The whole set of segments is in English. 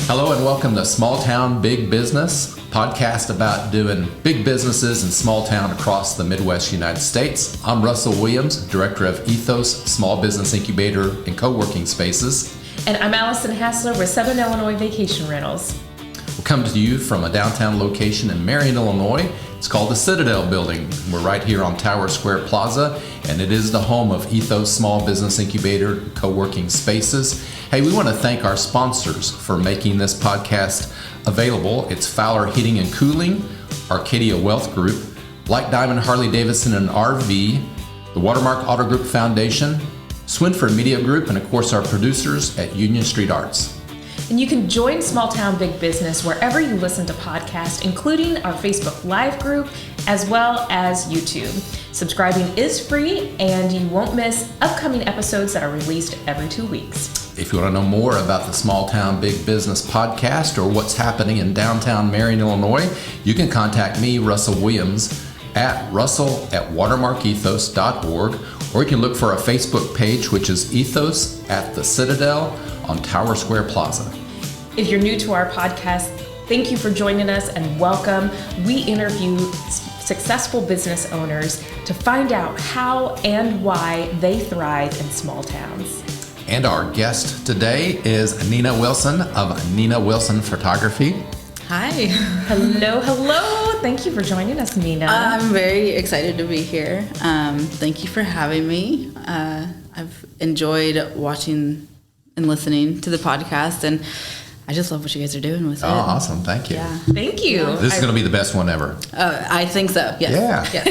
Hello and welcome to Small Town Big Business, podcast about doing big businesses in small town across the Midwest United States. I'm Russell Williams, Director of Ethos Small Business Incubator and Co-working Spaces. And I'm Allison Hassler with Southern Illinois Vacation Rentals. We're coming to you from a downtown location in Marion, Illinois. It's called the Citadel Building. We're right here on Tower Square Plaza, and it is the home of Ethos Small Business Incubator Co-working Spaces. Hey, we want to thank our sponsors for making this podcast available. It's Fowler Heating and Cooling, Arcadia Wealth Group, Black Diamond Harley Davidson and RV, the Watermark Auto Group Foundation, Swinford Media Group, and of course our producers at Union Street Arts. And you can join Small Town Big Business wherever you listen to podcasts, including our Facebook Live group, as well as YouTube. Subscribing is free, and you won't miss upcoming episodes that are released every 2 weeks. If you want to know more about the Small Town Big Business podcast or what's happening in downtown Marion, Illinois, you can contact me, Russell Williams, at russell@watermarkethos.org, or you can look for a Facebook page, which is Ethos at the Citadel on Tower Square Plaza. If you're new to our podcast, thank you for joining us and welcome. We interview successful business owners to find out how and why they thrive in small towns. And our guest today is Nina Wilson of Nina Wilson Photography. Hi. Hello. Thank you for joining us, Nina. I'm very excited to be here. Thank you for having me. I've enjoyed watching and listening to the podcast, and I just love what you guys are doing with it. Oh, awesome. Thank you. Yeah. Thank you. This is going to be the best one ever. I think so. Yes. Yeah. Yes.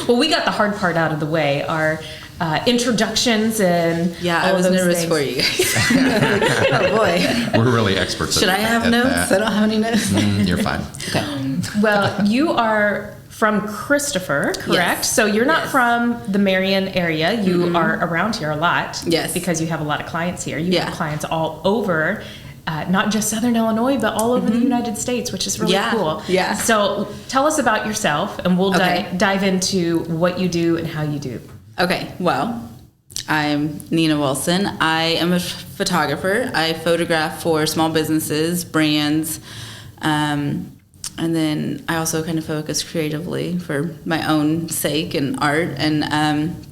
Well, we got the hard part out of the way, our introductions and Yeah, all I was of those nervous things. for you guys. Oh, boy. We're really experts Should I have at notes? that. I don't have any notes. You're fine. Okay. Well, you are from Christopher, correct? Yes. So you're not Yes. from the Marion area. You are around here a lot. Yes. Because you have a lot of clients here. You Yeah. have clients all over, not just Southern Illinois, but all over the United States, which is really Yeah. cool. Yeah. So tell us about yourself, and we'll Okay. dive into what you do and how you do. Okay, well, I'm Nina Wilson. I am a photographer. I photograph for small businesses, brands, and then I also kind of focus creatively for my own sake and art. And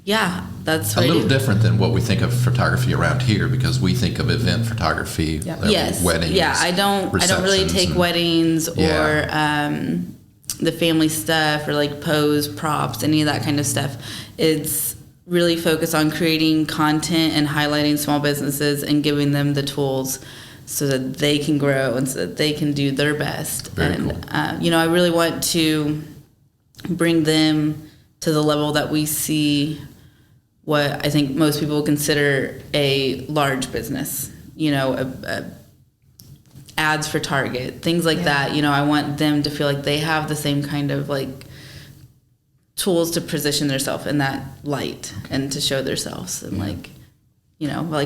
yeah, that's A what I little do. different than what we think of photography around here, because we think of event photography, Yes, weddings. yeah. I don't really receptions, take and- weddings Yeah. or the family stuff or like pose props, any of that kind of stuff. It's really focused on creating content and highlighting small businesses and giving them the tools so that they can grow and so that they can do their best. Very and cool. I really want to bring them to the level that we see what I think most people consider a large business. Ads for Target, things like that. I want them to feel like they have the same kind of like tools to position themselves in that light and to show themselves and like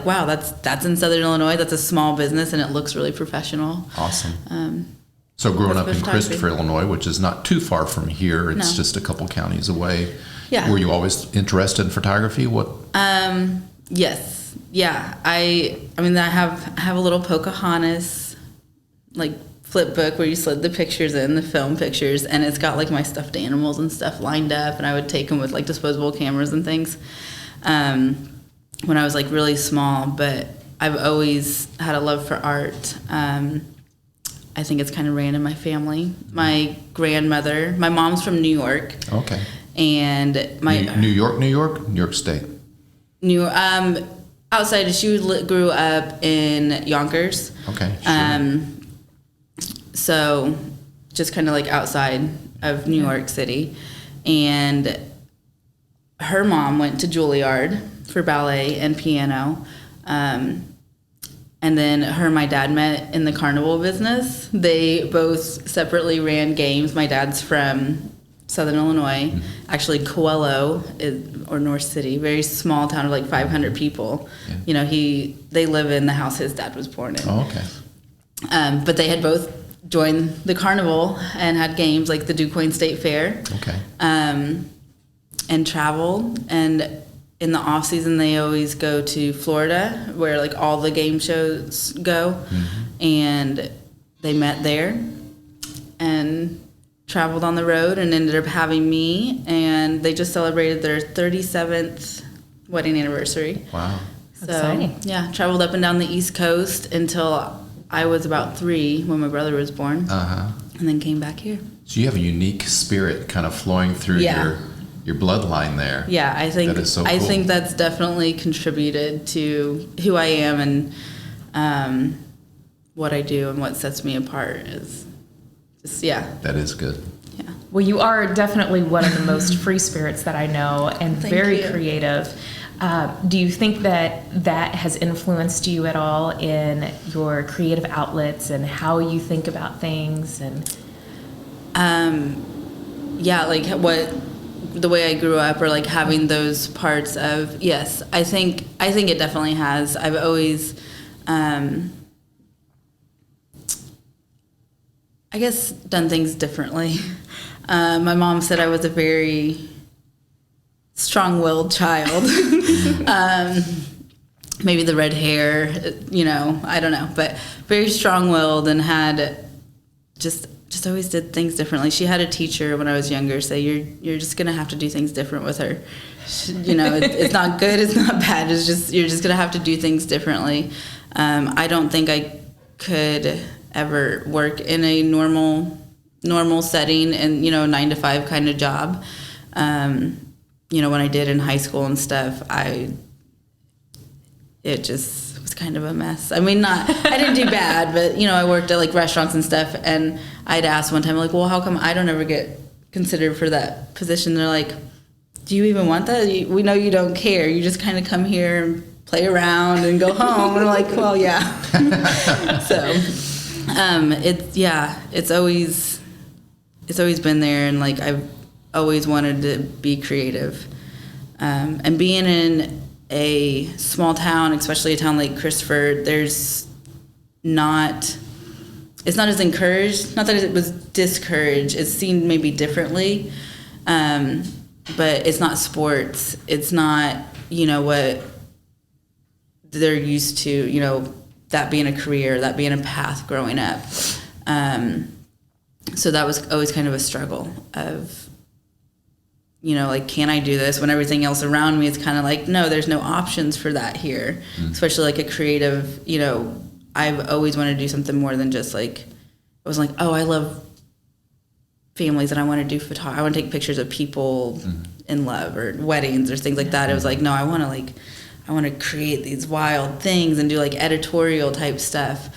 wow, that's in Southern Illinois. That's a small business and it looks really professional. Awesome. So growing up in photography. Christopher, Illinois, which is not too far from here, it's No. just a couple counties away. Yeah. Were you always interested in photography? What? Yes. Yeah. I mean, I have a little Pocahontas like flip book where you slid the pictures in, the film pictures, and it's got like my stuffed animals and stuff lined up, and I would take them with like disposable cameras and things when I was like really small. But I've always had a love for art. I think it's kind of ran in my family. My grandmother, my mom's from New York, Okay. and my New York State. outside. She grew up in Yonkers. Okay. Sure. So just kind of like outside of New York City. And her mom went to Juilliard for ballet and piano. And then her and my dad met in the carnival business. They both separately ran games. My dad's from Southern Illinois, actually Coelho or North City, very small town of like 500 people. Yeah. They live in the house his dad was born in. Oh, okay. But they had both joined the carnival and had games like the DuQuoin State Fair. Okay. And traveled. And in the off season, they always go to Florida, where like all the game shows go, and they met there, and traveled on the road, and ended up having me, and they just celebrated their 37th wedding anniversary. Wow. So Exciting. yeah, traveled up and down the East Coast until I was about 3 when my brother was born, and then came back here. So you have a unique spirit kind of flowing through Yeah. your bloodline there. Yeah, I think That is so I cool. think that's definitely contributed to who I am and what I do and what sets me apart is just That is good. yeah. Well, you are definitely one of the most free spirits that I know, and Thank very you. creative. Do you think that has influenced you at all in your creative outlets and how you think about things? And Yeah, like the way I grew up, or like having those parts of, yes, I think it definitely has. I've always I guess done things differently. My mom said I was a very strong-willed child. Maybe the red hair, I don't know, but very strong-willed, and had just always did things differently. She had a teacher when I was younger say, you're just gonna have to do things different with her. It's not good, it's not bad. It's just you're just gonna have to do things differently. I don't think I could ever work in a normal setting and 9-to-5 kind of job. When I did in high school and stuff, it just was kind of a mess. I mean, I didn't do bad, but I worked at like restaurants and stuff, and I'd asked one time, like, well, how come I don't ever get considered for that position? They're like, do you even want that? We know you don't care. You just kind of come here and play around and go home. And I'm like, well, yeah. So, it's always been there, and like I've always wanted to be creative. And being in a small town, especially a town like Christopher, it's not as encouraged. Not that it was discouraged. It's seen maybe differently, but it's not sports. It's not what they're used to. That being a career, that being a path growing up. So that was always kind of a struggle of, like, can I do this when everything else around me is kind of like, no, there's no options for that here. Especially like a creative, I've always wanted to do something more than just like, I was like, oh, I love families and I want to do photography. I want to take pictures of people in love or weddings or things like that. It was like, no, I want to create these wild things and do like editorial type stuff.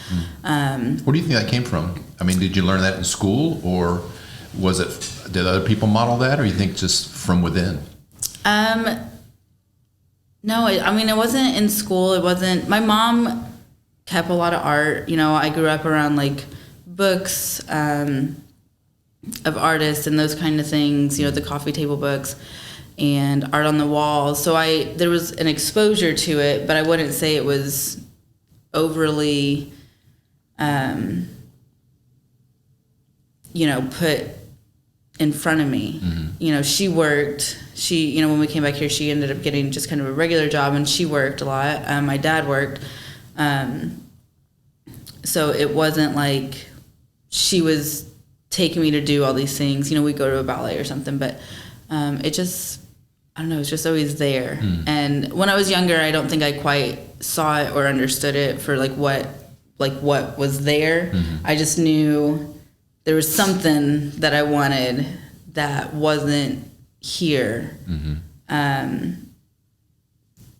Where do you think that came from? I mean, did you learn that in school, or did other people model that, or you think just from within? No, it wasn't in school. It wasn't. My mom kept a lot of art. I grew up around like books of artists and those kind of things. The coffee table books and art on the walls. So there was an exposure to it, but I wouldn't say it was overly, put in front of me. She worked. When we came back here, she ended up getting just kind of a regular job, and she worked a lot. My dad worked. So it wasn't like she was taking me to do all these things. We'd go to a ballet or something, but it just, I don't know, it's just always there. And when I was younger, I don't think I quite saw it or understood it for what was there. I just knew there was something that I wanted that wasn't here. There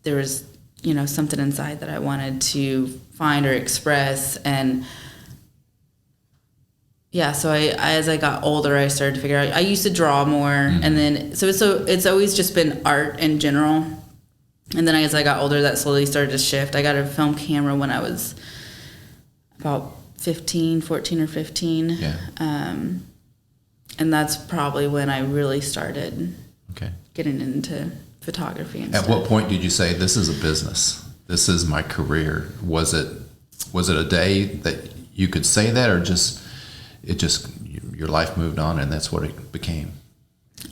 was, something inside that I wanted to find or express. And yeah, so as I got older, I started to figure out, I used to draw more. And then, so it's always just been art in general. And then as I got older, that slowly started to shift. I got a film camera when I was about 14 or 15. Yeah. And that's probably when I really started Okay. getting into photography and At stuff. what point did you say, this is a business? This is my career? Was it a day that you could say that, or your life moved on and that's what it became?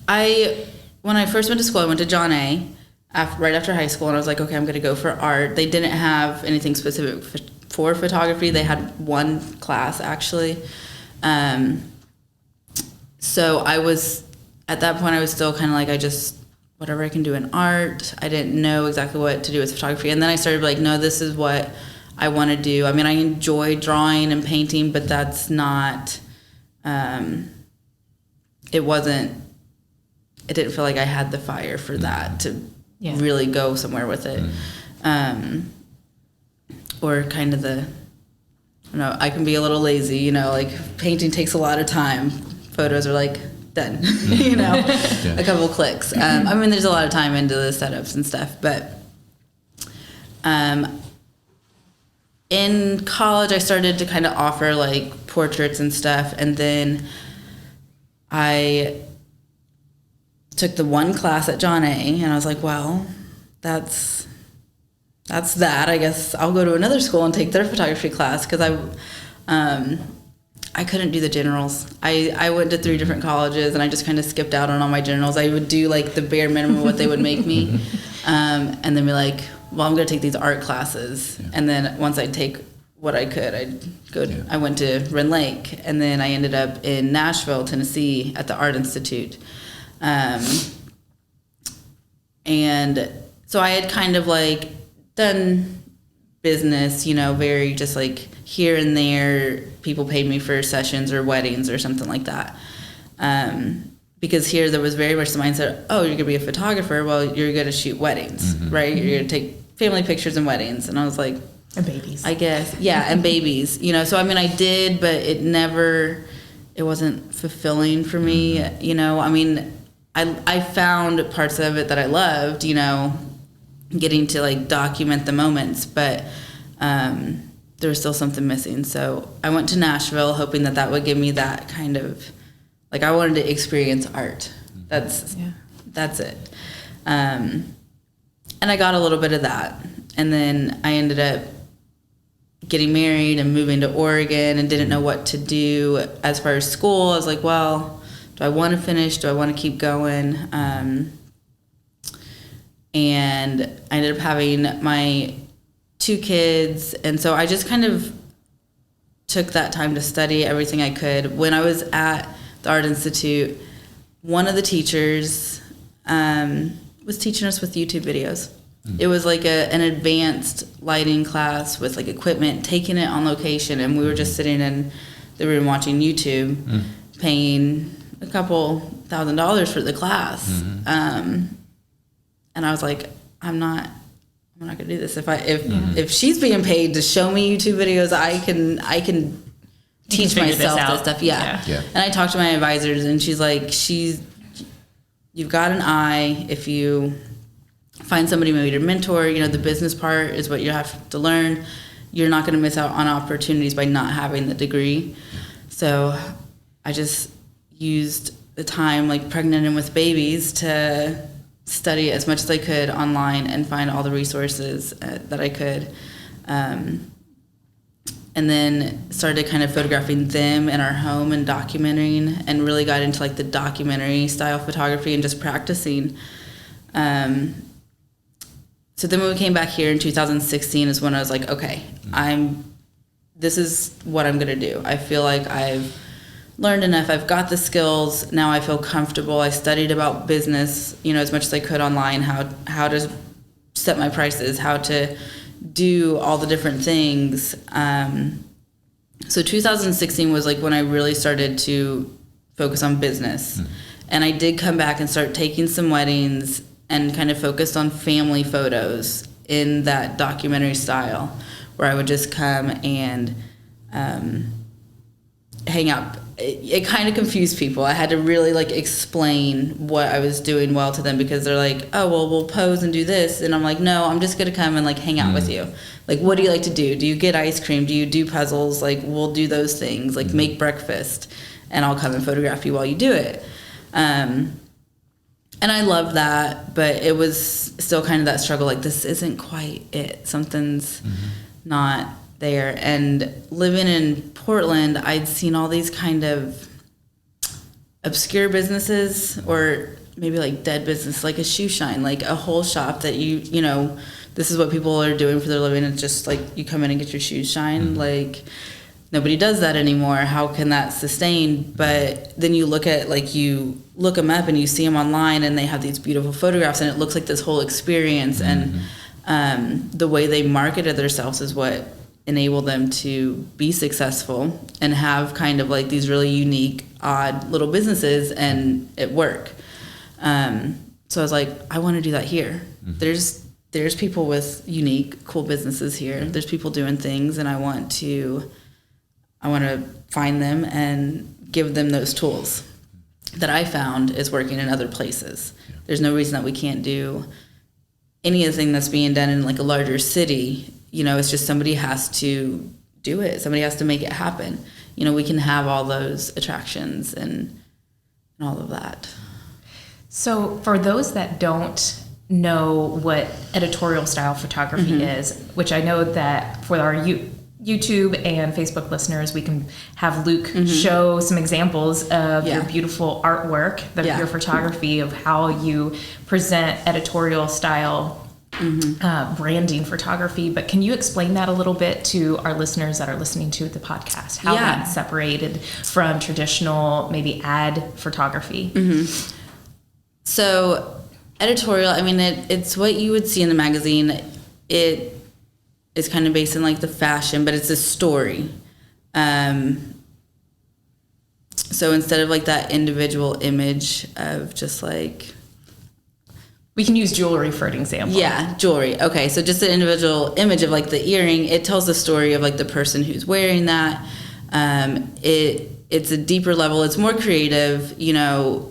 When I first went to school, I went to John A. right after high school, and I was like, okay, I'm going to go for art. They didn't have anything specific for photography. They had one class actually. So I was, at that point, I was still kind of like, whatever I can do in art. I didn't know exactly what to do with photography. And then I started like, no, this is what I want to do. I mean, I enjoy drawing and painting, but that's not, it didn't feel like I had the fire for that to really go somewhere with it. Or kind of I can be a little lazy, you know, like painting takes a lot of time. Photos are like done, you know, a couple of clicks. I mean, there's a lot of time into the setups and stuff, but in college I started to kind of offer like portraits and stuff, and then I took the one class at John A, and I was like, well, that's that. I guess I'll go to another school and take their photography class, because I couldn't do the generals. I went to 3 different colleges, and I just kind of skipped out on all my generals. I would do like the bare minimum of what they would make me, and then be like, well, I'm going to take these art classes. Yeah. And then once I take what I could, I'd go. Yeah. I went to Rend Lake, and then I ended up in Nashville, Tennessee at the Art Institute. And so I had kind of like done business, you know, very just like here and there. People paid me for sessions or weddings or something like that. Because here there was very much the mindset, oh, you're gonna be a photographer, well, you're gonna shoot weddings, right? You're gonna take family pictures and weddings. And I was like, and babies, I guess. Yeah, and babies, you know. So I mean, I did, but it wasn't fulfilling for me, you know. I mean, I found parts of it that I loved, you know, getting to like document the moments, but there was still something missing. So I went to Nashville hoping that would give me that kind of, like, I wanted to experience art. That's it. And I got a little bit of that. And then I ended up getting married and moving to Oregon and didn't know what to do as far as school. I was like, well, do I want to finish? Do I want to keep going? And I ended up having my 2 kids. And so I just kind of took that time to study everything I could. When I was at the Art Institute, one of the teachers was teaching us with YouTube videos. It was like an advanced lighting class with like equipment, taking it on location, and we were just sitting in the room watching YouTube, paying a couple $1,000s for the class. And I was like, I'm not gonna do this. If she's being paid to show me YouTube videos, I can teach myself this stuff. Yeah. And I talked to my advisors, and she's like, you've got an eye. If you find somebody maybe to mentor, you know, the business part is what you have to learn. You're not going to miss out on opportunities by not having the degree. So I just used the time, like pregnant and with babies, to study as much as I could online and find all the resources that I could. And then started kind of photographing them in our home and documenting, and really got into like the documentary style photography and just practicing. So then when we came back here in 2016 is when I was like, okay, this is what I'm going to do. I feel like I've learned enough. I've got the skills. Now I feel comfortable. I studied about business, you know, as much as I could online, how to set my prices, how to do all the different things. So 2016 was like when I really started to focus on business. And I did come back and start taking some weddings and kind of focused on family photos in that documentary style, where I would just come and hang out. It kind of confused people. I had to really like explain what I was doing well to them, because they're like, oh, well, we'll pose and do this. And I'm like, no, I'm just going to come and like hang out with you. Like, what do you like to do? Do you get ice cream? Do you do puzzles? Like, we'll do those things, like make breakfast, and I'll come and photograph you while you do it. And I love that, but it was still kind of that struggle, like, this isn't quite it. Something's not there. And living in Portland, I'd seen all these kind of obscure businesses, or maybe like dead business, like a shoe shine, like a whole shop that you know, this is what people are doing for their living. It's just like you come in and get your shoes shine. Like nobody does that anymore. How can that sustain? But then you look at, like, you look them up and you see them online and they have these beautiful photographs and it looks like this whole experience. And the way they marketed themselves is what enabled them to be successful and have kind of like these really unique, odd little businesses and it work. So I was like, I want to do that here. There's people with unique, cool businesses here. There's people doing things, and I want to find them and give them those tools that I found is working in other places. Yeah. There's no reason that we can't do anything that's being done in like a larger city. You know, it's just somebody has to do it. Somebody has to make it happen. You know, we can have all those attractions and all of that. So for those that don't know what editorial style photography is, which I know that for our YouTube and Facebook listeners, we can have Luke show some examples of your beautiful artwork, your photography, of how you present editorial style branding photography. But can you explain that a little bit to our listeners that are listening to the podcast, how that's separated from traditional maybe ad photography? So editorial, I mean, it's what you would see in the magazine. It is kind of based in like the fashion, but it's a story. So instead of like that individual image of just like... We can use jewelry for an example. Yeah, jewelry. Okay, so just the individual image of like the earring, it tells the story of like the person who's wearing that. It's a deeper level. It's more creative, you know,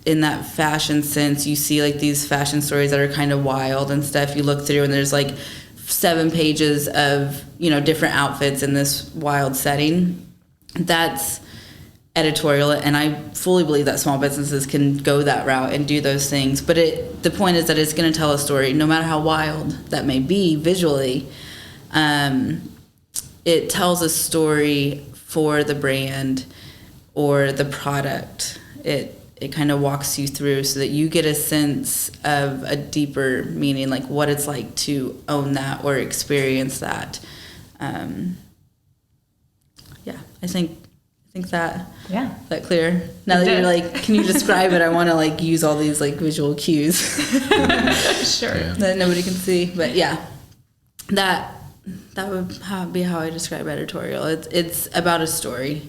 in that fashion sense. You see like these fashion stories that are kind of wild and stuff. You look through and there's like 7 pages of, you know, different outfits in this wild setting. That's editorial, and I fully believe that small businesses can go that route and do those things. But the point is that it's going to tell a story, no matter how wild that may be visually. It tells a story for the brand or the product. It kind of walks you through so that you get a sense of a deeper meaning, like what it's like to own that or experience that. I think that clear. Now that you're like, can you describe it? I want to like use all these like visual cues. Sure. Yeah. That nobody can see, but yeah, that would be how I describe editorial. It's about a story.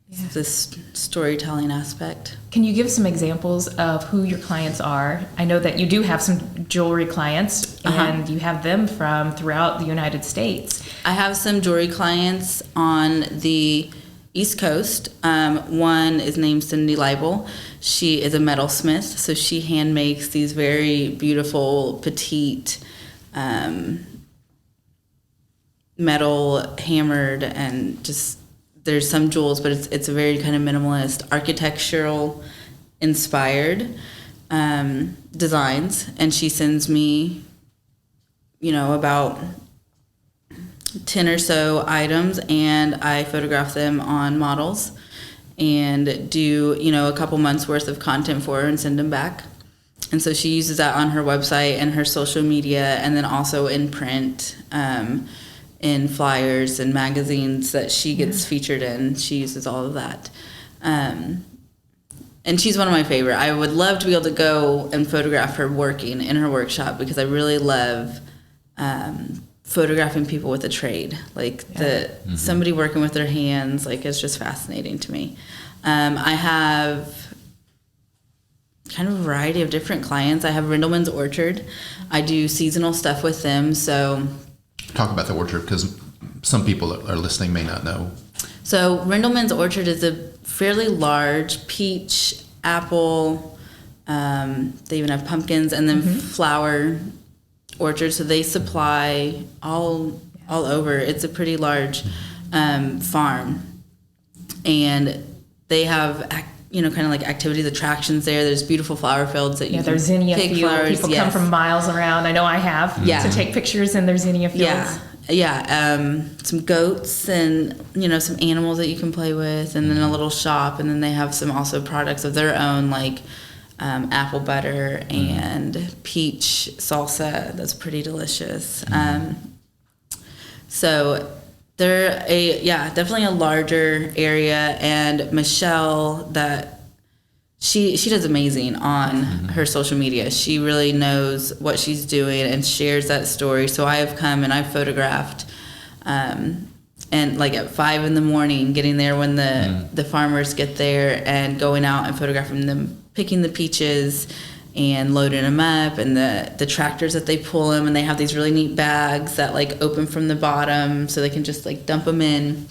Yeah. This storytelling aspect. Can you give some examples of who your clients are? I know that you do have some jewelry clients, and you have them from throughout the United States. I have some jewelry clients on the East Coast. One is named Cindy Leibel. She is a metalsmith, so she hand makes these very beautiful, petite, metal hammered, and just there's some jewels, but it's a very kind of minimalist, architectural inspired designs. And she sends me, you know, about 10 or so items, and I photograph them on models and do, you know, a couple months worth of content for her and send them back. And so she uses that on her website and her social media, and then also in print, in flyers and magazines that she gets featured in. She uses all of that. And she's one of my favorite. I would love to be able to go and photograph her working in her workshop, because I really love photographing people with a trade. Like somebody working with their hands, like, it's just fascinating to me. I have kind of a variety of different clients. I have Rindleman's Orchard. I do seasonal stuff with them. So talk about the orchard, because some people that are listening may not know. So Rindleman's Orchard is a fairly large peach, apple, they even have pumpkins, and then flower orchard. So they supply all over. It's a pretty large farm, and they have kind of like activities, attractions there. There's beautiful flower fields that you can there's zinnia pick fields. Flowers. People come from miles around. I know I have to take pictures in their zinnia fields. Some goats and some animals that you can play with, and then a little shop, and then they have some also products of their own, like apple butter and peach salsa. That's pretty delicious. So they're definitely a larger area. And Michelle, that she does amazing on her social media. She really knows what she's doing and shares that story. So I have come and I've photographed, and like at 5 a.m, getting there when the farmers get there and going out and photographing them picking the peaches and loading them up, and the tractors that they pull them, and they have these really neat bags that like open from the bottom so they can just like dump them in,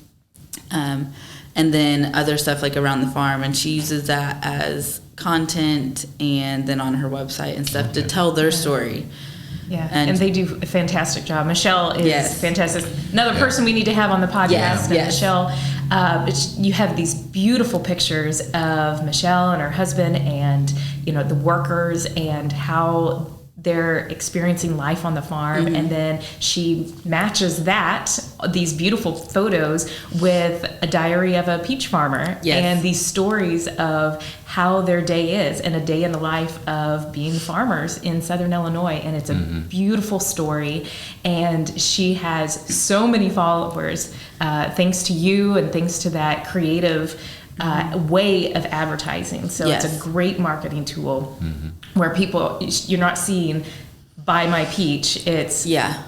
and then other stuff like around the farm, and she uses that as content and then on her website and stuff to tell their story. Yeah, and they do a fantastic job. Michelle is fantastic. Another person we need to have on the podcast. And Michelle, you have these beautiful pictures of Michelle and her husband, and the workers and how they're experiencing life on the farm, and then she matches these beautiful photos with a diary of a peach farmer and these stories of how their day is and a day in the life of being farmers in Southern Illinois. And it's a beautiful story, and she has so many followers thanks to you and thanks to that creative way of advertising. So it's a great marketing tool where you're not seeing buy my peach. It's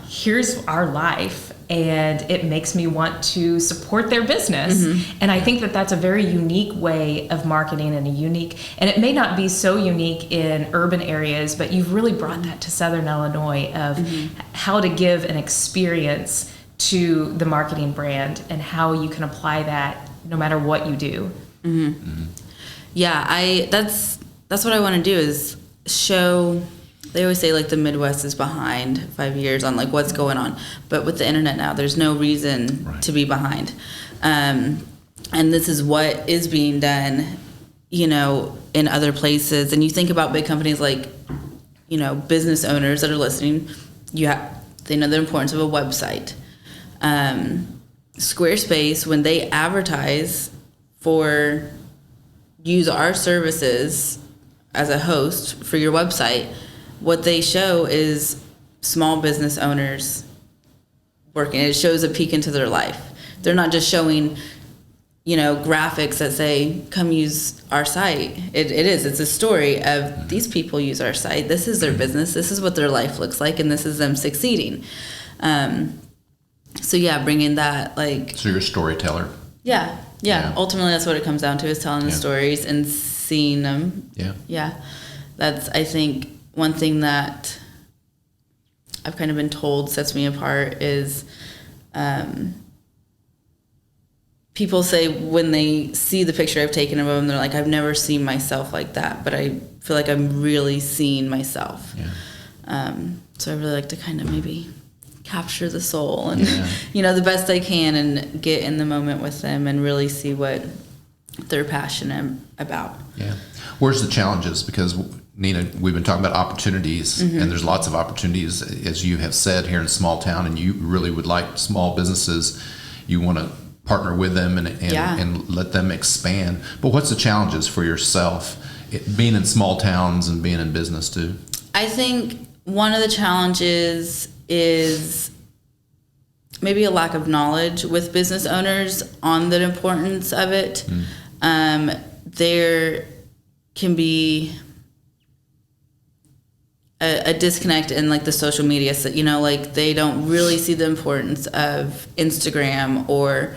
here's our life, and it makes me want to support their business. And I think that that's a very unique way of marketing, and it may not be so unique in urban areas, but you've really brought that to Southern Illinois of how to give an experience to the marketing brand and how you can apply that no matter what you do. Yeah, that's what I want to do, is show. They always say like the Midwest is behind 5 years on like what's going on, but with the internet now, there's no reason to be behind. And this is what is being done, in other places. And you think about big companies like, business owners that are listening. They know the importance of a website. Squarespace, when they advertise for use our services as a host for your website, what they show is small business owners working. It shows a peek into their life. They're not just showing, graphics that say, come use our site. It's a story of these people use our site. This is their business. This is what their life looks like, and this is them succeeding. So bringing that So you're a storyteller. Yeah. Ultimately, that's what it comes down to, is telling the stories and seeing them. Yeah. That's, I think, one thing that I've kind of been told sets me apart is people say when they see the picture I've taken of them, they're like, I've never seen myself like that, but I feel like I'm really seeing myself. So I really like to kind of maybe capture the soul and, the best I can, and get in the moment with them and really see what they're passionate about. Yeah. Where's the challenges? Because Nina, we've been talking about opportunities, and there's lots of opportunities, as you have said, here in small town, and you really would like small businesses. You want to partner with them and let them expand. But what's the challenges for yourself, being in small towns and being in business too? I think one of the challenges is maybe a lack of knowledge with business owners on the importance of it. There can be a disconnect in like the social media, so, like they don't really see the importance of Instagram or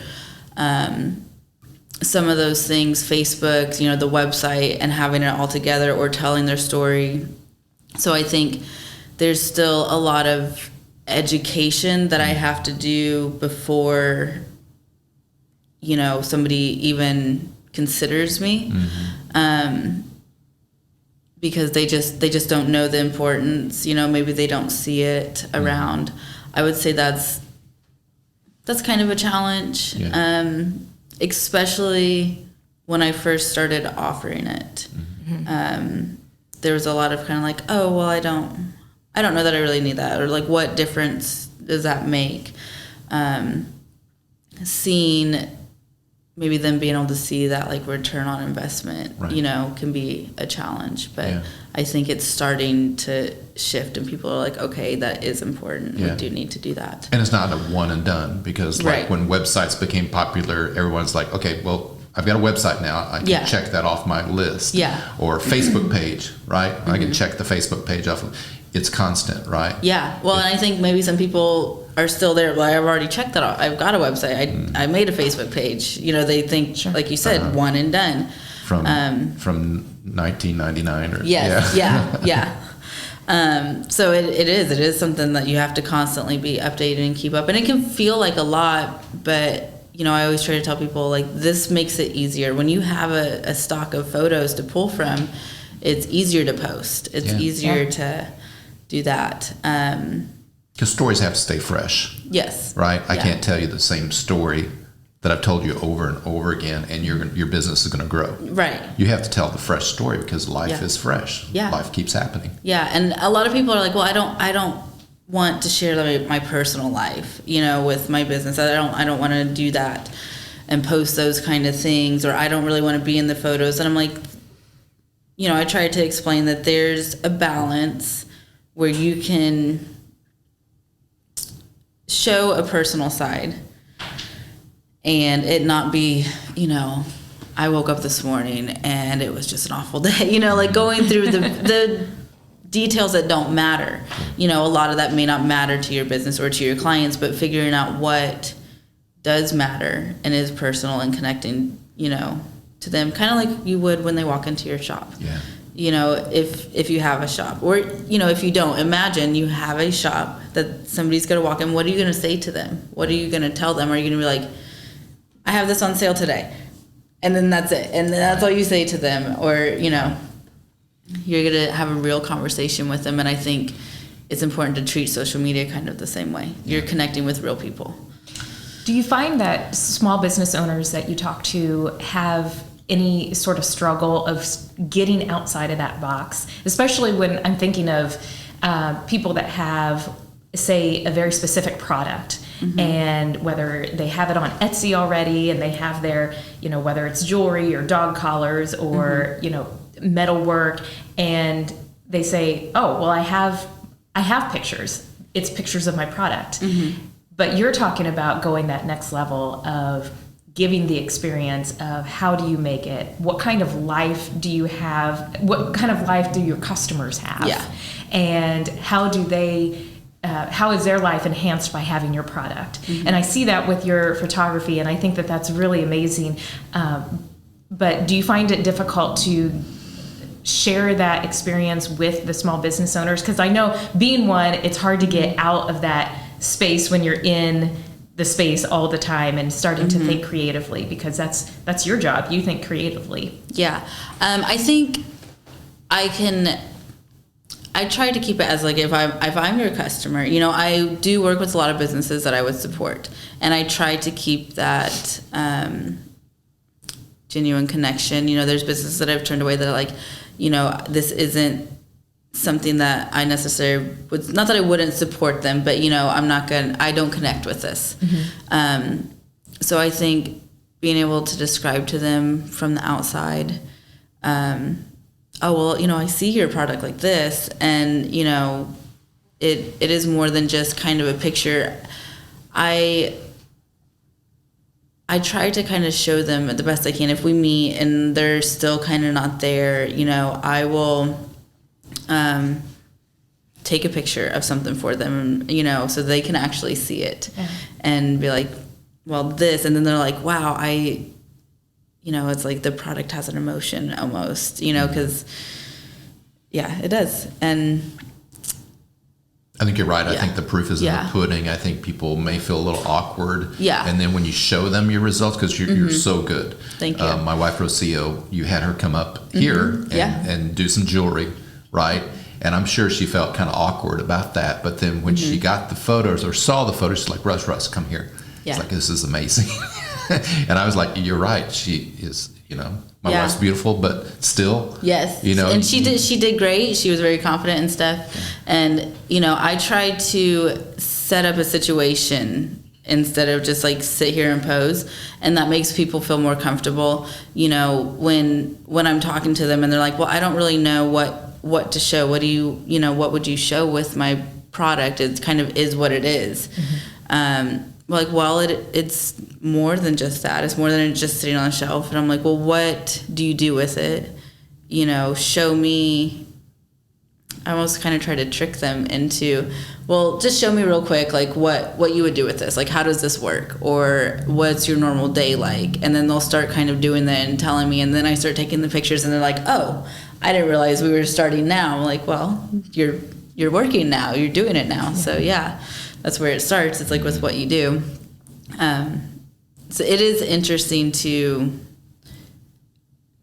some of those things, Facebook, the website, and having it all together, or telling their story. So I think there's still a lot of education that I have to do before, somebody even considers me. Because they just don't know the importance, maybe they don't see it around. I would say that's kind of a challenge, especially when I first started offering it. There was a lot of kind of like, oh, well, I don't know that I really need that, or like, what difference does that make? Seeing maybe them being able to see that like return on investment, Right. you know, can be a challenge. But Yeah. I think it's starting to shift, and people are like, okay, that is important. Yeah. We do need to do that. And it's not a one and done, because like Right. when websites became popular, everyone's like, okay, well, I've got a website now. I can Yeah. check that off my list. Yeah. Or Facebook page, right? I can check the Facebook page off. It's constant, right? Yeah. Well, and I think maybe some people are still there. Like, I've already checked that off. I've got a website. I made a Facebook page. You know, they think, like you said, one and done. From 1999 or Yes. Yeah. So it is something that you have to constantly be updated and keep up. And it can feel like a lot, but you know, I always try to tell people like this makes it easier. When you have a stock of photos to pull from, it's easier to post. It's easier to do that. Because stories have to stay fresh, Yes. right? I Yeah. can't tell you the same story that I've told you over and over again, and your business is going to grow. Right. You have to tell the fresh story because life Yeah. is fresh. Yeah. Life keeps happening. Yeah, and a lot of people are like, well, I don't want to share my personal life, you know, with my business. I don't want to do that and post those kind of things, or I don't really want to be in the photos. And I'm like, you know, I try to explain that there's a balance where you can show a personal side and it not be, you know, I woke up this morning and it was just an awful day, you know, like going through the details that don't matter. You know, a lot of that may not matter to your business or to your clients, but figuring out what does matter and is personal and connecting, you know, to them, kind of like you would when they walk into your shop. Yeah. You know, if you have a shop, or, you know, if you don't, imagine you have a shop that somebody's going to walk in. What are you going to say to them? What are you going to tell them? Are you going to be like, I have this on sale today, and then that's it, and then that's all you say to them? Or, you know, you're going to have a real conversation with them. And I think it's important to treat social media kind of the same way. You're connecting with real people. Do you find that small business owners that you talk to have any sort of struggle of getting outside of that box, especially when I'm thinking of people that have, say, a very specific product, and whether they have it on Etsy already and they have their, you know, whether it's jewelry or dog collars or, you know, metalwork, and they say, oh, well, I have pictures. It's pictures of my product. But you're talking about going that next level of giving the experience of how do you make it? What kind of life do you have? What kind of life do your customers have? Yeah. And how do they, how is their life enhanced by having your product? And I see that with your photography, and I think that that's really amazing. But do you find it difficult to share that experience with the small business owners? Because I know being one, it's hard to get out of that space when you're in the space all the time and starting to think creatively, because that's your job. You think creatively. Yeah. I think I try to keep it as like, if I'm your customer, you know, I do work with a lot of businesses that I would support, and I try to keep that genuine connection. You know, there's businesses that I've turned away that are like, you know, this isn't something that I necessarily would, not that I wouldn't support them, but, you know, I don't connect with this. So I think being able to describe to them from the outside, oh, well, you know, I see your product like this, and, you know, it is more than just kind of a picture. I try to kind of show them the best I can. If we meet and they're still kind of not there, you know, I will take a picture of something for them, you know, so they can actually see it and be like, well, this, and then they're like, wow, you know, it's like the product has an emotion almost, you know, because, yeah, it does. And I think you're right. I think the proof is in Yeah. the pudding. I think people may feel a little awkward. Yeah. And then when you show them your results, because you're so good. Thank you. My wife, Rocio, you had her come up here and do some jewelry, right? And I'm sure she felt kind of awkward about that. But then when she got the photos or saw the photos, she's like, Russ, come here. Yeah. It's like, this is amazing. And I was like, you're right. She is, you know, my Yeah. wife's beautiful, but still. Yes. You know. And she did great. She was very confident and stuff. And, you know, I tried to set up a situation instead of just like sit here and pose. And that makes people feel more comfortable, you know, when I'm talking to them and they're like, well, I don't really know what to show. What do what would you show with my product? It kind of is what it is. Like, well, it's more than just that. It's more than just sitting on a shelf. And I'm like, well, what do you do with it? You know, show me. I almost kind of try to trick them into, well, just show me real quick, like what you would do with this. Like, how does this work? Or what's your normal day like? And then they'll start kind of doing that and telling me. And then I start taking the pictures and they're like, oh, I didn't realize we were starting now. I'm like, well, you're working now. You're doing it now. So yeah, that's where it starts. It's like with what you do. So it is interesting to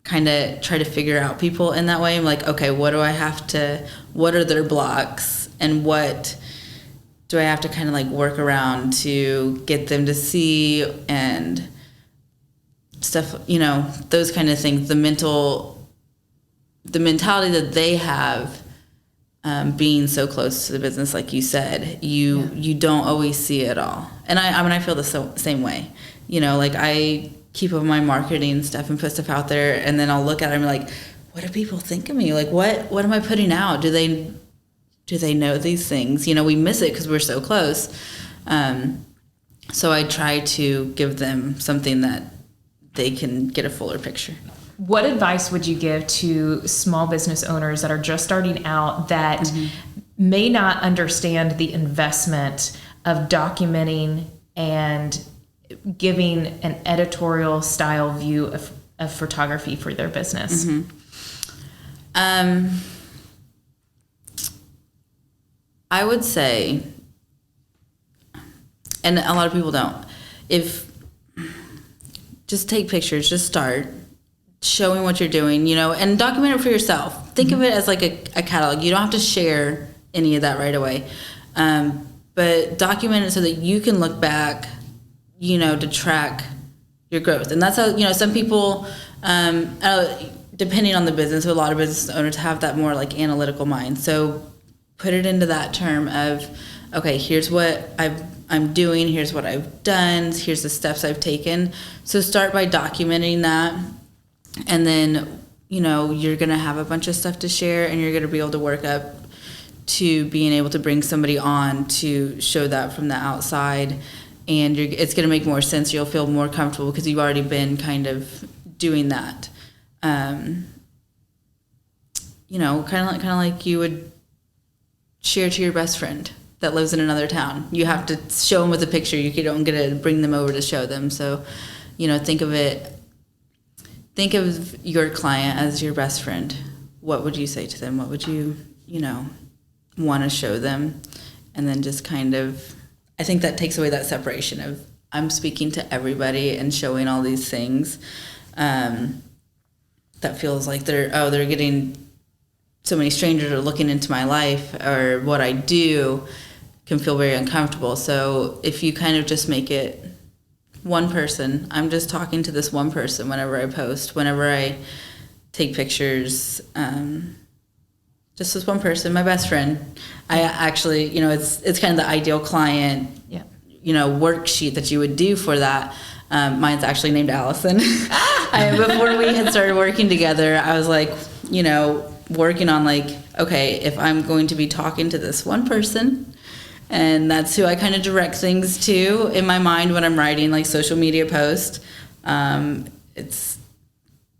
kind of try to figure out people in that way. I'm like, okay, what are their blocks, and what do I have to kind of like work around to get them to see, and stuff, you know, those kind of things. The mentality that they have, being so close to the business, like you said, you don't always see it all. And I feel the same way, you know, like I keep up my marketing stuff and put stuff out there, and then I'll look at it and be like, what do people think of me? Like, what am I putting out? Do they know these things? You know, we miss it because we're so close. So I try to give them something that they can get a fuller picture. What advice would you give to small business owners that are just starting out that may not understand the investment of documenting and giving an editorial style view of photography for their business? I would say, and a lot of people don't, just take pictures, just start showing what you're doing, you know, and document it for yourself. Think of it as like a catalog. You don't have to share any of that right away. But document it so that you can look back, you know, to track your growth. And that's how, you know, some people, depending on the business, a lot of business owners have that more like analytical mind. So put it into that term of, okay, here's what I'm doing, here's what I've done, here's the steps I've taken. So start by documenting that. And then, you know, you're going to have a bunch of stuff to share, and you're going to be able to work up to being able to bring somebody on to show that from the outside. And it's going to make more sense. You'll feel more comfortable because you've already been kind of doing that. You know, kind of like you would share to your best friend that lives in another town. You have to show them with a picture. You don't get to bring them over to show them. So, you know, think of your client as your best friend. What would you say to them? What would you know, want to show them? And then just kind of, I think that takes away that separation of I'm speaking to everybody and showing all these things. That feels like they're getting, so many strangers are looking into my life or what I do, can feel very uncomfortable. So if you kind of just make it one person, I'm just talking to this one person whenever I post, whenever I take pictures, just this one person, my best friend. I actually, you know, it's kind of the ideal client, you know, worksheet that you would do for that. Mine's actually named Allison. Before we had started working together, I was like, you know, working on like, okay, if I'm going to be talking to this one person, and that's who I kind of direct things to in my mind when I'm writing like social media posts, it's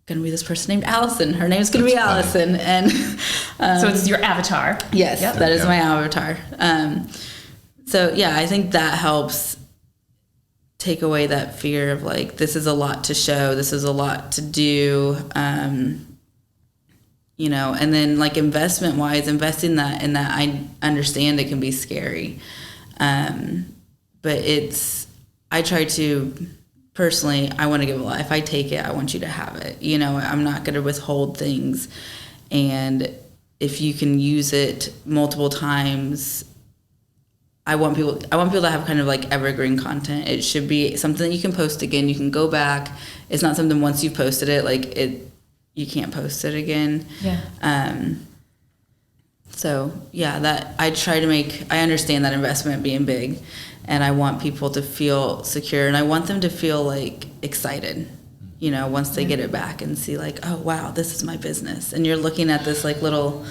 going to be this person named Allison. Her name's going to be Allison. And so it's your avatar. Yes, yep. That is my avatar. So yeah, I think that helps take away that fear of like, this is a lot to show, this is a lot to do, you know. And then like investment wise, investing that in that, I understand it can be scary, but I try to personally, I want to give a lot. If I take it, I want you to have it, you know. I'm not going to withhold things. And if you can use it multiple times, I want people to have kind of like evergreen content. It should be something that you can post again. You can go back. It's not something once you've posted it, like you can't post it again. Yeah. So yeah, that I understand that investment being big, and I want people to feel secure, and I want them to feel like excited, once they get it back and see like, oh wow, this is my business. And you're looking at this like little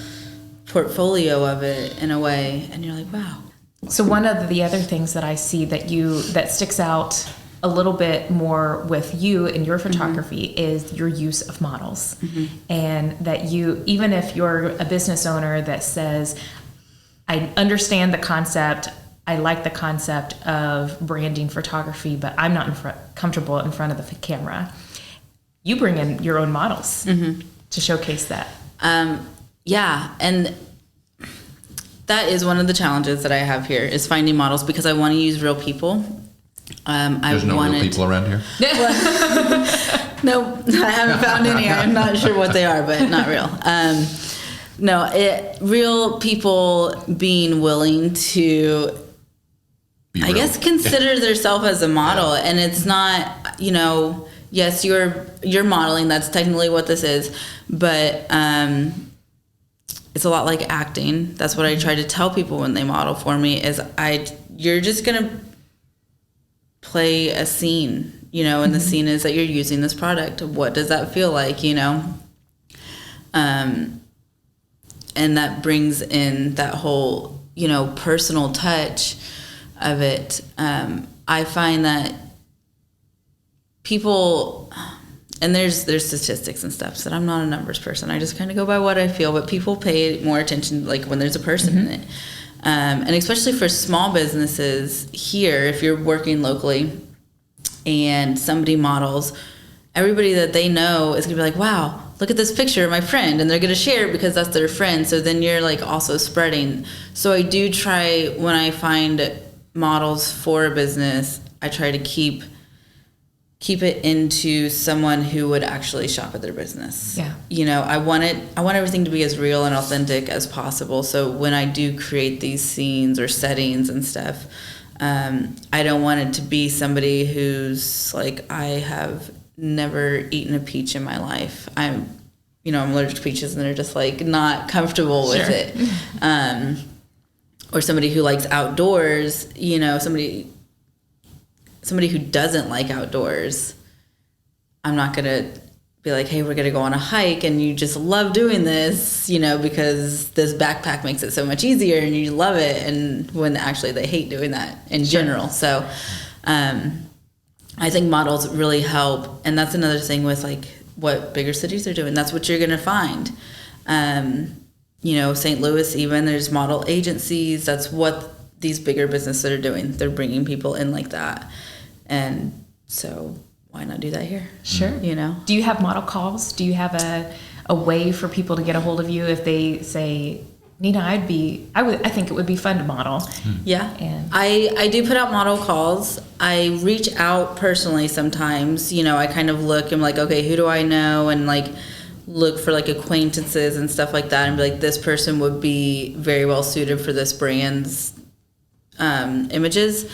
portfolio of it in a way, and you're like, wow. So one of the other things that I see that sticks out a little bit more with you in your photography is your use of models. And that you, even if you're a business owner that says, I understand the concept, I like the concept of branding photography, but I'm not comfortable in front of the camera, you bring in your own models to showcase that. Yeah, and that is one of the challenges that I have here is finding models, because I want to use real people. There's no real people around here? No, I haven't found any. I'm not sure what they are, but not real. Real people being willing to, I guess, consider themselves as a model. And it's not, yes, you're modeling. That's technically what this is. But it's a lot like acting. That's what I try to tell people when they model for me is you're just going to play a scene, and the scene is that you're using this product. What does that feel like, and that brings in that whole, personal touch of it. I find that people, and there's statistics and stuff, so I'm not a numbers person. I just kind of go by what I feel, but people pay more attention like when there's a person in it. And especially for small businesses here, if you're working locally and somebody models, everybody that they know is going to be like, wow, look at this picture of my friend. And they're going to share it because that's their friend. So then you're like also spreading. So I do try, when I find models for a business, I try to keep it into someone who would actually shop at their business. Yeah. I want everything to be as real and authentic as possible. So when I do create these scenes or settings and stuff, I don't want it to be somebody who's like, I have never eaten a peach in my life. I'm allergic to peaches, and they're just like not comfortable with it. Or somebody who likes outdoors, somebody who doesn't like outdoors, I'm not going to be like, hey, we're going to go on a hike and you just love doing this, because this backpack makes it so much easier and you love it. And when actually they hate doing that in general. So I think models really help. And that's another thing with like what bigger cities are doing. That's what you're going to find. St. Louis, even there's model agencies. That's what these bigger businesses are doing. They're bringing people in like that. And so why not do that here? Sure. Do you have model calls? Do you have a way for people to get a hold of you if they say, Nina, I think it would be fun to model. Yeah. And I do put out model calls. I reach out personally sometimes. I kind of look and like, okay, who do I know? And like look for like acquaintances and stuff like that and be like, this person would be very well suited for this brand's images.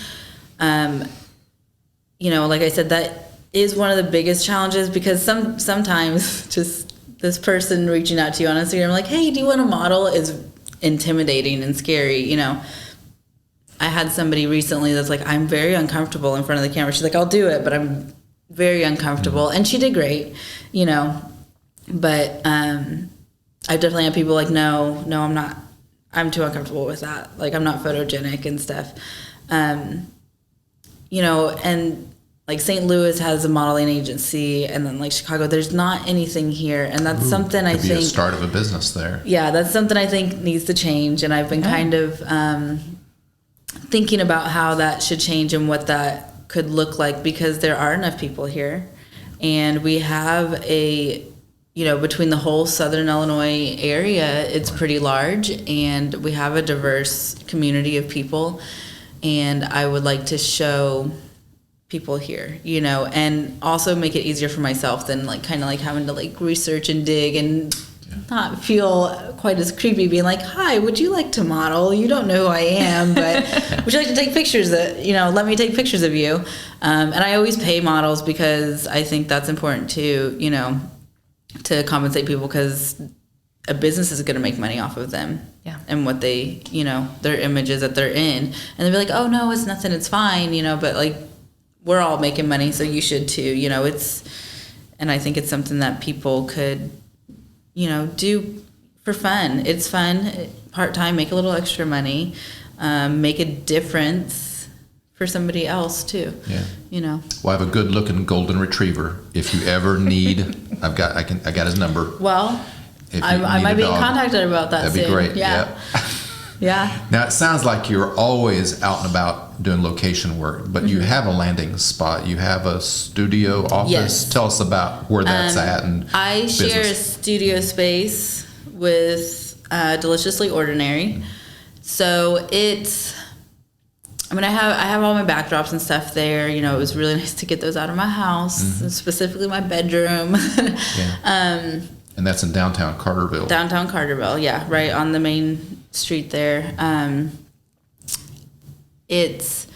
Like I said, that is one of the biggest challenges, because sometimes just this person reaching out to you on Instagram like, hey, do you want to model, is intimidating and scary. I had somebody recently that's like, I'm very uncomfortable in front of the camera. She's like, I'll do it, but I'm very uncomfortable. And she did great, but I definitely have people like, no, I'm not. I'm too uncomfortable with that. Like, I'm not photogenic and stuff. And like St. Louis has a modeling agency, and then like Chicago, there's not anything here. And that's something I think could be a start of a business there. Yeah, that's something I think needs to change. And I've been kind of thinking about how that should change and what that could look like, because there are enough people here. And we have between the whole Southern Illinois area, it's pretty large, and we have a diverse community of people. And I would like to show people here, and also make it easier for myself than like kind of like having to like research and dig and not feel quite as creepy being like, hi, would you like to model? You don't know who I am, but would you like to take pictures let me take pictures of you. And I always pay models because I think that's important too, to compensate people, because a business is going to make money off of them. Yeah. And what they, their images that they're in. And they'll be like, oh, no, it's nothing. It's fine. But like, we're all making money, so you should too. And I think it's something that people could, do for fun. It's fun, part-time, make a little extra money, make a difference for somebody else too. Yeah. Well, I have a good-looking golden retriever. If you ever need, I got his number. Well, If I might be contacted about that. That'd soon. be great. Yeah. Yeah. Now it sounds like you're always out and about doing location work, but you have a landing spot. You have a studio office. Yes. Tell us about where that's at. And I share a business. studio space with Deliciously Ordinary. So I have all my backdrops and stuff there. It was really nice to get those out of my house, specifically my bedroom. Yeah. And that's in downtown Carterville. Downtown Carterville, yeah, right on the main street there. It's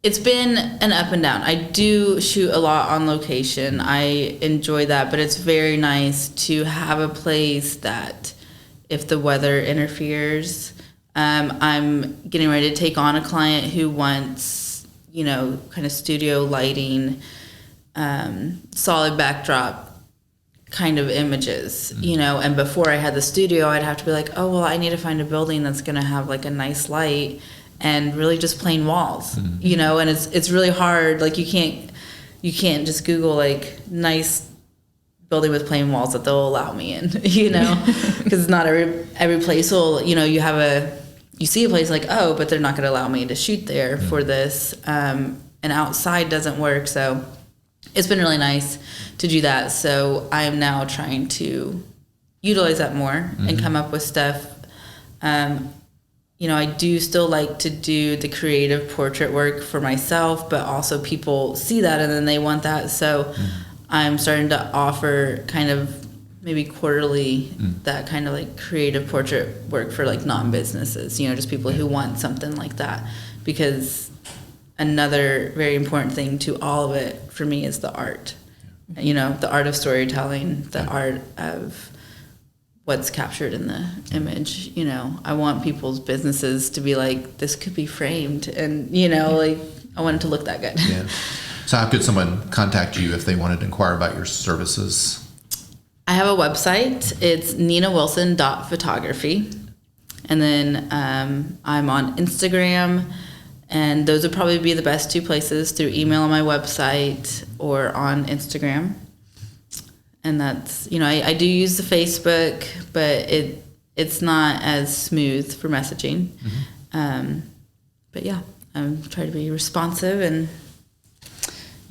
been an up and down. I do shoot a lot on location. I enjoy that, but it's very nice to have a place that if the weather interferes, I'm getting ready to take on a client who wants, kind of studio lighting, solid backdrop kind of images, and before I had the studio, I'd have to be like, oh, well, I need to find a building that's going to have like a nice light and really just plain walls, and it's really hard. Like you can't just Google like nice building with plain walls that they'll allow me in, because not every place will, you see a place like, oh, but they're not going to allow me to shoot there for this, and outside doesn't work. So it's been really nice to do that. So I am now trying to utilize that more and come up with stuff. I do still like to do the creative portrait work for myself, but also people see that and then they want that. So I'm starting to offer kind of maybe quarterly that kind of like creative portrait work for like non-businesses, just people who want something like that. Because another very important thing to all of it for me is the art. The art of storytelling, the art of what's captured in the image. I want people's businesses to be like, this could be framed, and like I want it to look that good. Yeah. So how could someone contact you if they wanted to inquire about your services? I have a website. It's ninawilson.photography. And then I'm on Instagram, and those would probably be the best two places, through email on my website or on Instagram. And that's, I do use the Facebook, but it's not as smooth for messaging. But yeah, I'm trying to be responsive, and,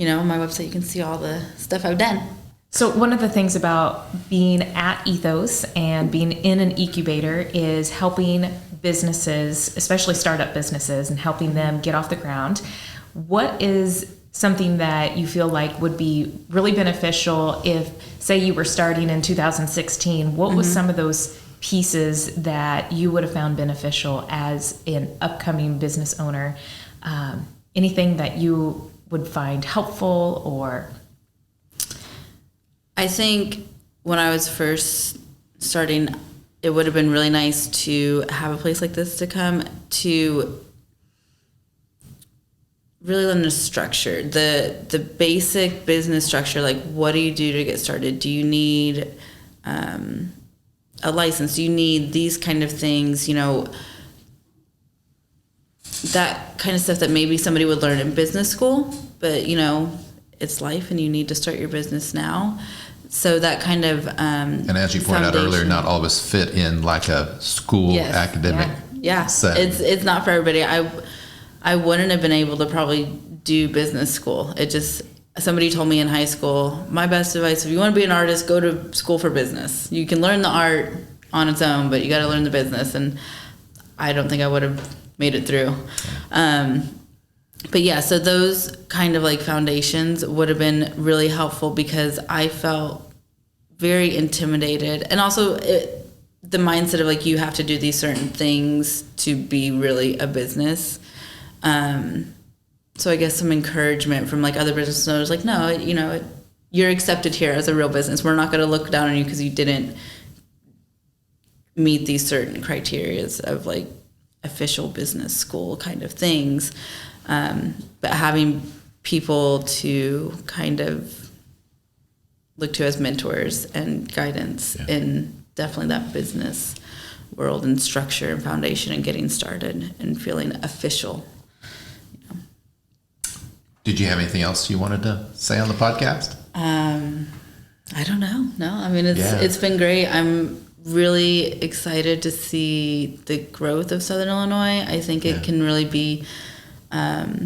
on my website you can see all the stuff I've done. So one of the things about being at Ethos and being in an incubator is helping businesses, especially startup businesses, and helping them get off the ground. What is something that you feel like would be really beneficial if, say, you were starting in 2016? What was some of those pieces that you would have found beneficial as an upcoming business owner? Anything that you would find helpful? Or I think when I was first starting, it would have been really nice to have a place like this to come to really learn the structure, the basic business structure. Like, what do you do to get started? Do you need a license? Do you need these kind of things? That kind of stuff that maybe somebody would learn in business school, but it's life and you need to start your business now. So that kind of and as you pointed out earlier, not all of us fit in like a school academic. Yeah, setting. It's not for everybody. I wouldn't have been able to probably do business school. Somebody told me in high school, my best advice, if you want to be an artist, go to school for business. You can learn the art on its own, but you got to learn the business. And I don't think I would have made it through. But yeah, so those kind of like foundations would have been really helpful, because I felt very intimidated. And also the mindset of like, you have to do these certain things to be really a business. So I guess some encouragement from like other business owners, like, no, you're accepted here as a real business. We're not going to look down on you because you didn't meet these certain criterias of like official business school kind of things. But having people to kind of look to as mentors and guidance in definitely that business world and structure and foundation and getting started and feeling official. Did you have anything else you wanted to say on the podcast? I don't know. No, I mean, it's been great. I'm really excited to see the growth of Southern Illinois. I think it can really be a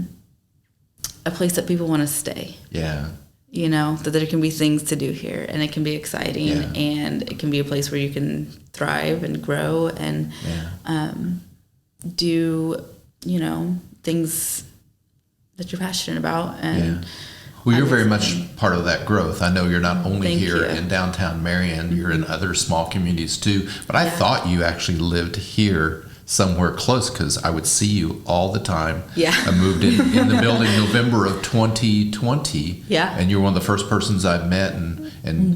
place that people want to stay. Yeah. You know, that there can be things to do here, and it can be exciting, and it can be a place where you can thrive and grow and do, you know, things that you're passionate about. And well, you're very much part of that growth. I know you're not only here in downtown Marion, you're in other small communities too, but I thought you actually lived here somewhere close because I would see you all the time. Yeah. I moved in the building November of 2020. Yeah. And you were one of the first persons I've met and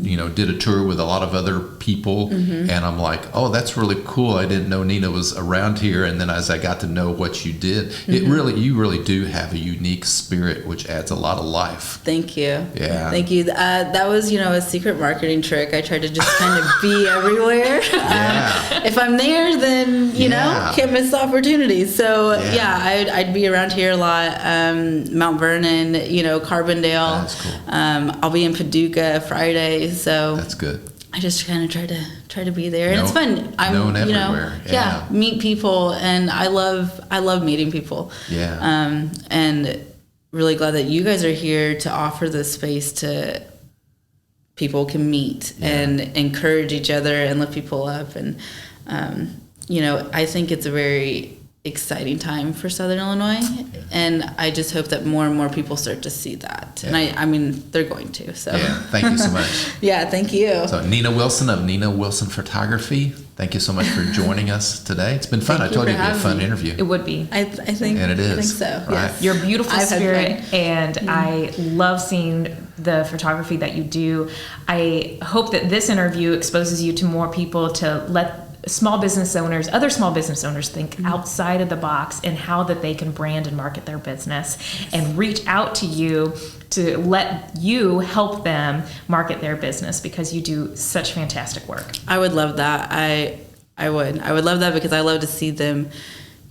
you know, did a tour with a lot of other people. And I'm like, oh, that's really cool. I didn't know Nina was around here. And then as I got to know what you did, you really do have a unique spirit, which adds a lot of life. Thank you. Yeah. Thank you. That was, you know, a secret marketing trick. I tried to just kind of be everywhere. If I'm there, then, you know, can't miss the opportunity. So I'd be around here a lot. Mount Vernon, you know, Carbondale. That's cool. I'll be in Paducah Friday. So that's good. I just kind of try to be there, and it's fun. I'm known you know, everywhere. meet people, and I love meeting people. And really glad that you guys are here to offer this space to people can meet and encourage each other and lift people up. And you know, I think it's a very exciting time for Southern Illinois, and I just hope that more and more people start to see that. And I mean, they're going to. So thank you so much. Thank you. So Nina Wilson of Nina Wilson Photography, thank you so much for joining us today. It's been fun. I told you it'd be a fun interview. It would be. I think. And it is. I think so. Right. Yes. Your beautiful I've had spirit, fun. and I love seeing the photography that you do. I hope that this interview exposes you to more people to let small business owners, other small business owners, think outside of the box and how that they can brand and market their business and reach out to you to let you help them market their business, because you do such fantastic work. I would love that. I would love that, because I love to see them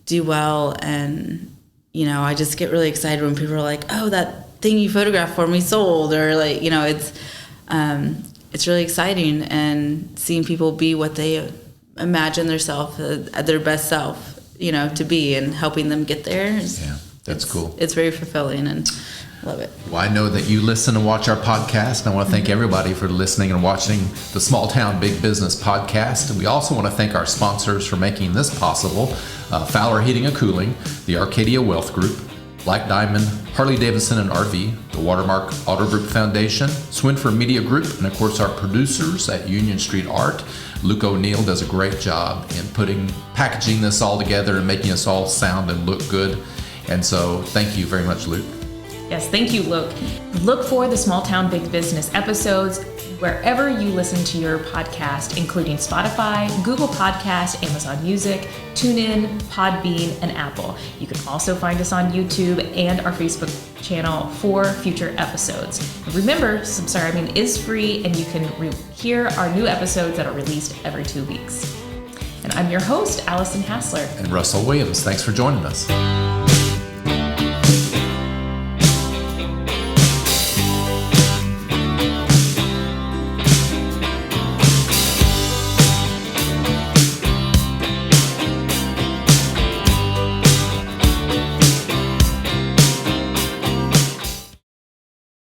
do well. And, you know, I just get really excited when people are like, oh, that thing you photographed for me sold, or like, you know, it's really exciting, and seeing people be what they imagine their best self, you know, to be, and helping them get there. That's cool. It's very fulfilling, and I love it. Well, I know that you listen and watch our podcast, and I want to thank everybody for listening and watching the Small Town Big Business podcast. And we also want to thank our sponsors for making this possible: Fowler Heating and Cooling, the Arcadia Wealth Group, Black Diamond, Harley Davidson and RV, the Watermark Auto Group Foundation, Swinford Media Group, and of course our producers at Union Street Art. Luke O'Neill does a great job in packaging this all together and making us all sound and look good. And so thank you very much, Luke. Yes, thank you, Luke. Look for the Small Town Big Business episodes wherever you listen to your podcast, including Spotify, Google Podcasts, Amazon Music, TuneIn, Podbean, and Apple. You can also find us on YouTube and our Facebook channel for future episodes. And remember, subscribing is free, and you can hear our new episodes that are released every 2 weeks. And I'm your host, Allison Hassler. And Russell Williams. Thanks for joining us.